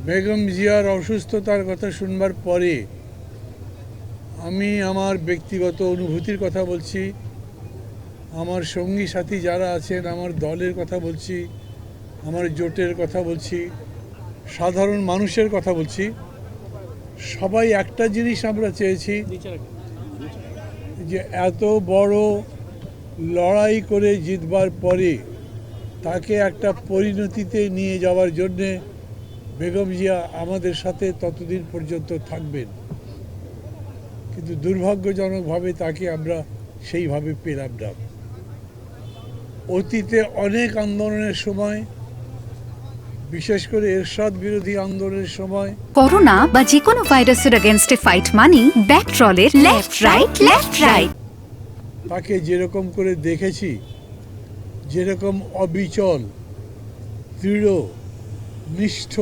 বেগম জিয়ার অসুস্থতার কথা শুনবার পরে আমি আমার ব্যক্তিগত অনুভূতির কথা বলছি, আমার সঙ্গী সাথী যারা আছেন, আমার দলের কথা বলছি, আমার জোটের কথা বলছি, সাধারণ মানুষের কথা বলছি। সবাই একটা জিনিস আমরা চেয়েছি যে এত বড় লড়াই করে জিতবার পরে তাকে একটা পরিণতিতে নিয়ে যাওয়ার জন্যে বেগম জিয়া আমাদের সাথে ততদিন পর্যন্ত থাকবেন, কিন্তু দুর্ভাগ্যজনকভাবে তাকে আমরা সেইভাবে পেলাম না। অতীতে অনেক আন্দোলনের সময়, বিশেষ করে এরশাদ বিরোধী আন্দোলনের সময়, করোনা বা যে কোনো ভাইরাসের এগেইনস্টে ফাইট মানি ব্যাকট্রলের লেফট রাইট। তাকে যেরকম করে দেখেছি, যেরকম অবিচল, দৃঢ়, নিষ্ঠ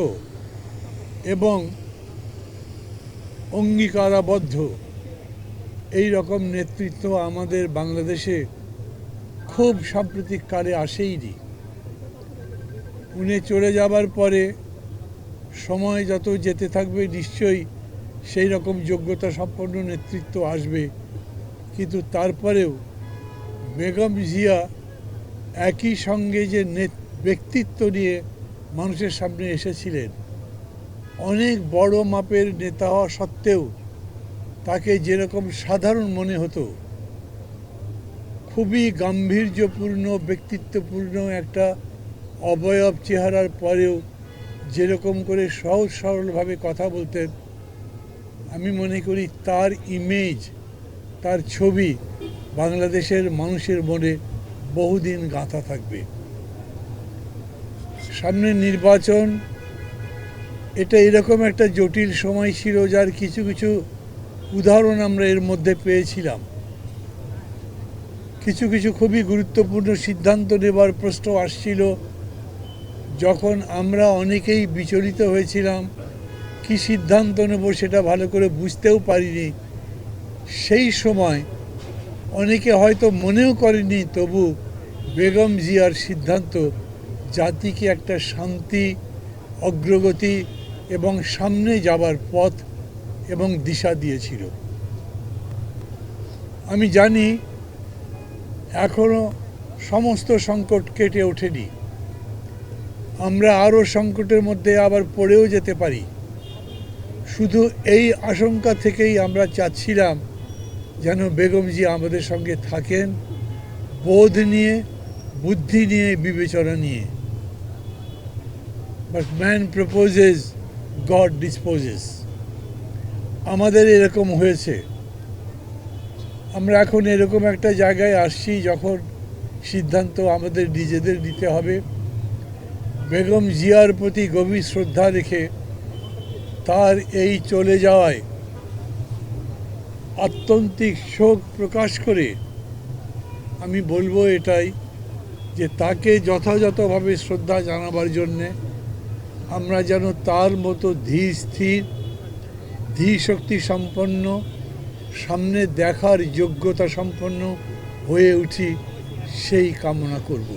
এবং অঙ্গীকারাবদ্ধ এই রকম নেতৃত্ব আমাদের বাংলাদেশে খুব সাম্প্রতিককালে আসেইনি। উনি চলে যাবার পরে সময় যত যেতে থাকবে নিশ্চয়ই সেই রকম যোগ্যতা সম্পন্ন নেতৃত্ব আসবে, কিন্তু তারপরেও বেগম জিয়া একই সঙ্গে যে ব্যক্তিত্ব নিয়ে মানুষের সামনে এসেছিলেন, অনেক বড় মাপের নেতা হওয়া সত্ত্বেও তাকে যেরকম সাধারণ মনে হতো, খুবই গাম্ভীর্যপূর্ণ ব্যক্তিত্বপূর্ণ একটা অবয়ব চেহারার পরেও যেরকম করে সহজ সরলভাবে কথা বলতেন, আমি মনে করি তার ইমেজ, তার ছবি বাংলাদেশের মানুষের মনে বহুদিন গাঁথা থাকবে। সামনে নির্বাচন, এটা এরকম একটা জটিল সময় ছিল যার কিছু কিছু উদাহরণ আমরা এর মধ্যে পেয়েছিলাম। কিছু কিছু খুবই গুরুত্বপূর্ণ সিদ্ধান্ত নেবার প্রশ্ন আসছিল, যখন আমরা অনেকেই বিচলিত হয়েছিলাম, কি সিদ্ধান্ত নেব সেটা ভালো করে বুঝতেও পারিনি। সেই সময় অনেকে হয়তো মনেও করেনি, তবু বেগম জিয়ার সিদ্ধান্ত জাতিকে একটা শান্তি, অগ্রগতি এবং সামনে যাবার পথ এবং দিশা দিয়েছিল। আমি জানি এখনও সমস্ত সংকট কেটে ওঠেনি, আমরা আরও সংকটের মধ্যে আবার পড়েও যেতে পারি। শুধু এই আশঙ্কা থেকেই আমরা চাচ্ছিলাম যেন বেগম জিয়া আমাদের সঙ্গে থাকেন, বোধ নিয়ে, বুদ্ধি নিয়ে, বিবেচনা নিয়ে। But man proposes, god disposes. আমাদের এরকম হয়েছে। আমরা এখন এরকম একটা জায়গায় আসছি যখন সিদ্ধান্ত আমাদের নিজেদের নিতে হবে। বেগম জিয়ার প্রতি গভীর শ্রদ্ধা রেখে তার এই চলে যাওয়ায় আত্যন্তিক শোক প্রকাশ করে আমি বলবো এটাই, যে তাকে যথাযথভাবে শ্রদ্ধা জানাবার জন্যে আমরা যেন তার মতো ধীর স্থির, ধীর শক্তি সম্পন্ন, সামনে দেখার যোগ্যতা সম্পন্ন হয়ে উঠি, সেই কামনা করব।